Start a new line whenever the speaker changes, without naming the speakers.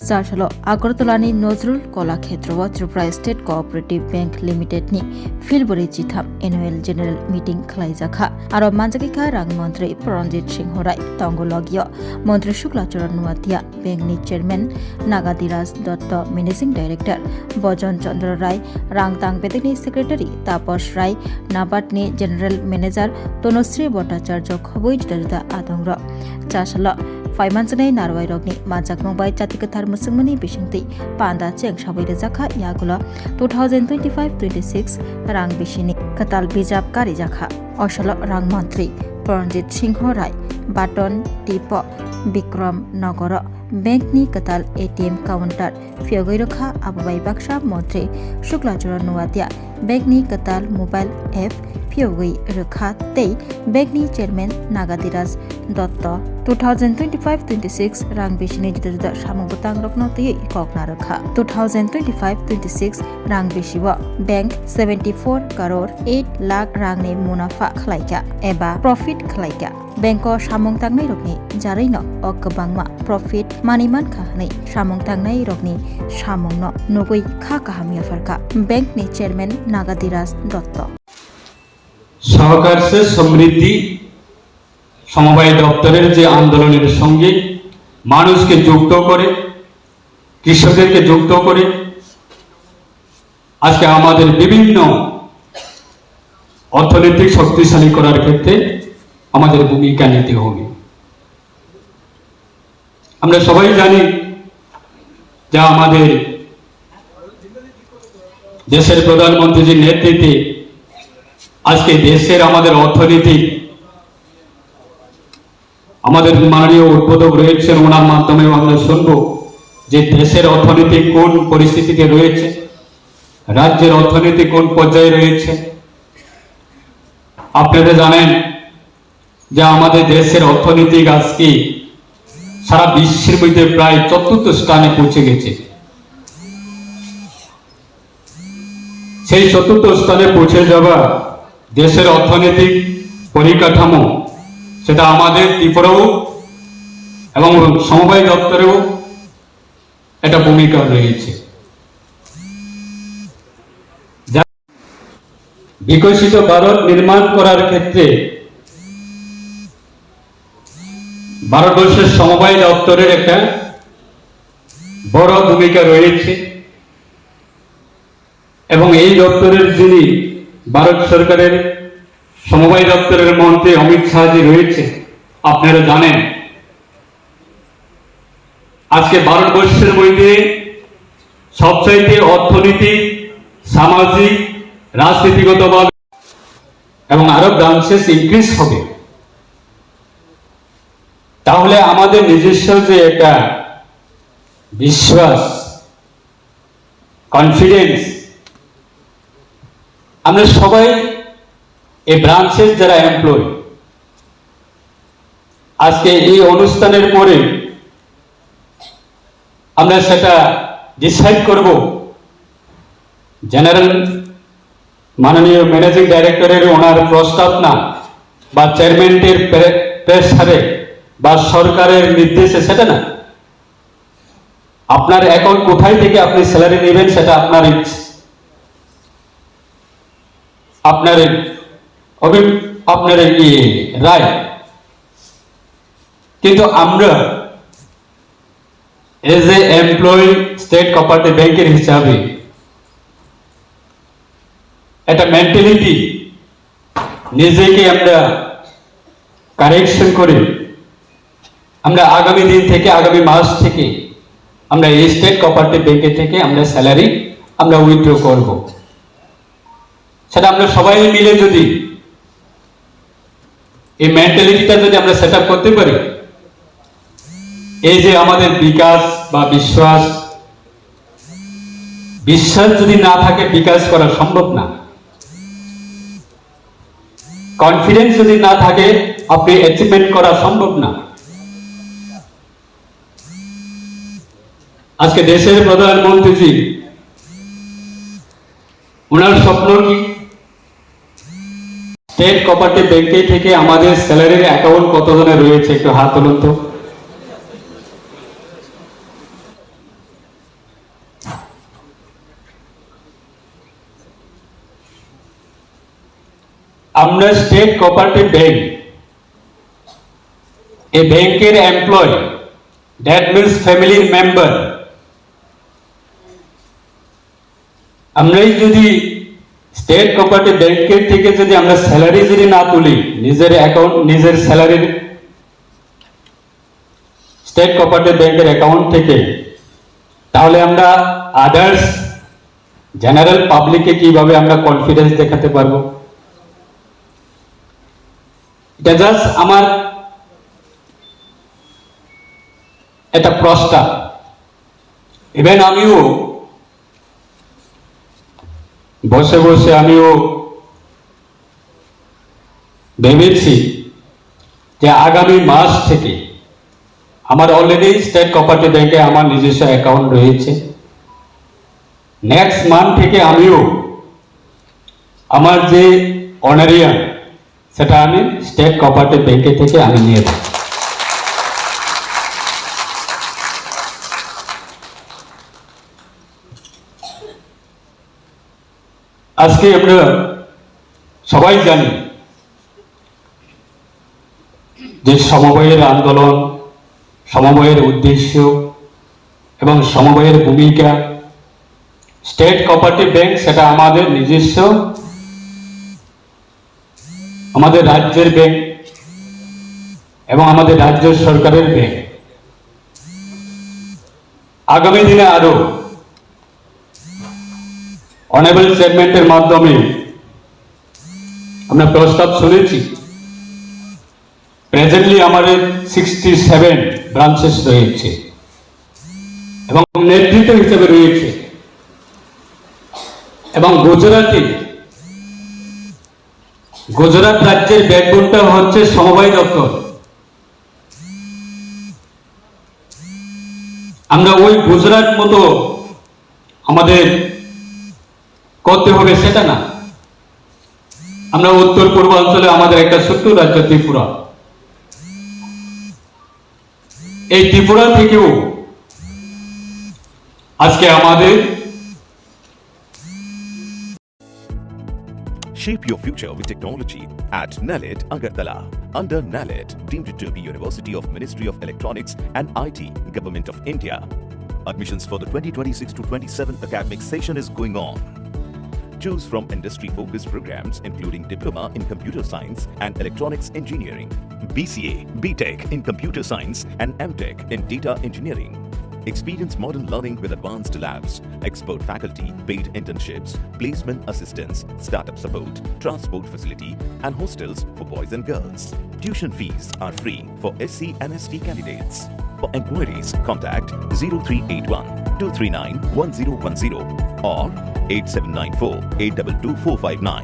सार्सलो आगरतलानि नजरुल कलाक्षेत्र व Tripura state cooperative bank limited नि फिलबरी चिथाम annual general meeting खलाइजाखा आरो मानजाकिका रां मंत्री प्रनजित सिंह राय तंगलगियो मंत्री शुक्लाचरण नुवातिया बैंक नि चेयरमैन नागादिराज दत्त मैनेजिंग डायरेक्टर बजन चंद्र राय रांगतांग बेदनि सेक्रेटारि तापस राय नाबार्ड नि जेनेरल मैनेजर तनुश्री भट्टाचार्य खबुई जुदा जुदा आदंग्र चासलो फाइमानसनै नारवाय रगनि मानजाकमंबाय जातिकथार मुसुंमनि बिसिंति पान्दा चें साबै रोजाखा यागुला 2025-26 रां बिसिनि कताल बिजाब कारी जाखा असल रां मंत्री प्रनजित सिंह राय बाटन टिप विक्रम नगर बैंकनि कताल एटीएम काउंटर फियगै रखा आबुबाई बाक्सा मंत्री शुक्लाचरण नुवातिया बैंकनि कताल मोबाइल एप फियगै रखा तै बैंकनि चेयरमैन नागादिराज दत्त 2025-26 रां बिसिनि जुदा जुदा सामुं बतang रखनो तयै ककना रखा 2025-26 रां बिसिव बैंक 74 करोड़ 8 लाख रांनि मुनाफा खलायका एबा प्रॉफिट खलायका बैंको सामुं तांनाय रखनि जारैनो अगबांमा प्रॉफिट मानिमान खाहनै सामुं तांनाय रखनि सामुंनो नुगै खा काहामिया फरका बैंकनि चेयरमैन नागादिराज दत्त
সহকার সে সমৃদ্ধি সমবায় দপ্তরের যে আন্দোলনের সঙ্গে মানুষকে যুক্ত করে কৃষকদেরকে যুক্ত করে আজকে আমাদের বিভিন্ন অর্থনৈতিক শক্তিশালী করার ক্ষেত্রে আমাদের ভূমিকা নিতে হবে। আমরা সবাই জানি যে আমাদের দেশের প্রধানমন্ত্রীর নেতৃত্বে আজকে দেশের আমাদের অর্থনীতি আমাদের মাননীয় উদ্বোধক রয়েছেন ওনার মাধ্যমে আমরা শুনব যে দেশের অর্থনীতি কোন পরিস্থিতিতে রয়েছে রাজ্যের অর্থনীতি কোন পর্যায়ে রয়েছে আপনারা জানেন যে আমাদের দেশের অর্থনীতি আজকে সারা বিশ্বের মধ্যে প্রায় ৪র্থ স্থানে পৌঁছে গেছে সেই ৪র্থ স্থানে পৌঁছে যাওয়া দেশের অর্থনৈতিক পরিকাঠামো সেটা আমাদের ত্রিপুরাও এবং সমবায় দপ্তরেও একটা ভূমিকা রয়েছে বিকশিত ভারত নির্মাণ করার ক্ষেত্রে ভারতবর্ষের সমবায় দপ্তরের একটা বড় ভূমিকা রয়েছে এবং এই দপ্তরের যিনি ভারত সরকারের সমবায় দপ্তরের মন্ত্রী অমিত শাহজি রয়েছে আপনারা জানেন আজকে ভারতবর্ষের মধ্যে সবচাইতে অর্থনীতি সামাজিক রাজনীতিগতভাবে এবং আরো ব্রাঞ্চেস ইনক্রিজ হবে তাহলে আমাদের নিজস্ব যে একটা বিশ্বাস কনফিডেন্স আমরা সবাই এই ব্রাঞ্চের যারা এমপ্লয় আজকে এই অনুষ্ঠানের পরে আমরা সেটা ডিসাইড করব জেনারেল মাননীয় ম্যানেজিং ডাইরেক্টরের ওনার প্রস্তাব না বা চেয়ারম্যানের প্রেসারে বা সরকারের নির্দেশে সেটা না আপনার অ্যাকাউন্ট কোথায় থেকে আপনি স্যালারি নেবেন সেটা আপনার ইচ্ছে আপনার রায় কিন্তু আমরা as a employee state cooperative ব্যাংকের হিসাবে একটা মেন্টালিটি নিজেকে আমরা কারেকশন করে আমরা আগামী দিন থেকে আগামী মাস থেকে আমরা এই স্টেট কোঅপারেটিভ ব্যাংকের থেকে আমরা স্যালারি আমরা উইথড্র করব সেটা আমরা সবাই মিলে যদি এই মেন্টালিটিটা যদি আমরা সেট আপ করতে পারি এই যে আমাদের বিকাশ বা বিশ্বাস যদি না থাকে বিকাশ করা সম্ভব না কনফিডেন্স যদি না থাকে আপনি অ্যাচিভমেন্ট করা সম্ভব না আজকে দেশের প্রধানমন্ত্রী ওনার স্বপ্ন কি স্টেট কোঅপারেটিভ ব্যাংকে থেকে আমাদের স্যালারির অ্যাকাউন্ট কতজনের রয়েছে একটু হাত তুলুন তো আমরা স্টেট কোঅপারেটিভ ব্যাংক, এই ব্যাংকের এমপ্লয়, দ্যাট মিনস ফ্যামিলির মেম্বার, আমরাই যদি স্টেট কোঅপারেটিভ ব্যাংকের থেকে যদি আমরা স্যালারি যদি না তুলি, নিজের অ্যাকাউন্ট, নিজের স্যালারির স্টেট কোঅপারেটিভ ব্যাংকের অ্যাকাউন্ট থেকে, তাহলে আমরা আদার্স জেনারেল পাবলিককে কিভাবে আমরা কনফিডেন্স দেখাতে পারবো? এটা জাস্ট আমার একটা প্রস্তাব। ইভেন আমিও বসে বসে আমিও ভেবেছি যে আগামী মাস থেকে আমার অলরেডি স্টেট কোঅপারেটিভ ব্যাংকে আমার নিজস্ব অ্যাকাউন্ট রয়েছে। নেক্সট মান্থ থেকে আমিও আমার যে অনারিয়াম সেটা আমি স্টেট কোঅপারেটিভ ব্যাংকে থেকে আমি নিয়ে দেব। আজকে আমরা সবাই জানি যে সমবায়ের আন্দোলন, সমবায়ের উদ্দেশ্য এবং সমবায়ের ভূমিকা, স্টেট কোঅপারেটিভ ব্যাংক সেটা আমাদের নিজস্ব, আমাদের রাজ্যের ব্যাংক এবং আমাদের রাজ্য সরকারের ব্যাংক। আগামী দিনে আরো অনারেবল চেয়ারম্যানের মাধ্যমে আমরা প্রস্তাব শুনেছি। প্রেজেন্টলি আমাদের 67 ব্রাঞ্চেস রয়েছে এবং নেতৃত্ব হিসেবে রয়েছে। এবং গুজরাট রাজ্যের ব্যাকবোনটা হচ্ছে সমবায় দপ্তর। আমরা ওই গুজরাট মতো আমাদের করতে হবে সেটা না। আমরা উত্তর পূর্বাঞ্চলে আমাদের একটা ছোট্ট রাজ্য ত্রিপুরা, এই ত্রিপুরা থেকেও আজকে আমাদের
Shape your future with technology at NALED Agartala. Under NALED, deemed to be University of Ministry of Electronics and IT, Government of India. Admissions for the 2026 to 27 academic session is going on. Choose from industry-focused programs including Diploma in Computer Science and Electronics Engineering, BCA, BTech in Computer Science and MTech in Data Engineering. Experience modern learning with advanced labs, expert faculty, paid internships, placement assistance, startup support, transport facility, and hostels for boys and girls. Tuition fees are free for SC and ST candidates. For enquiries, contact 0381 239 1010 or 8794 822459.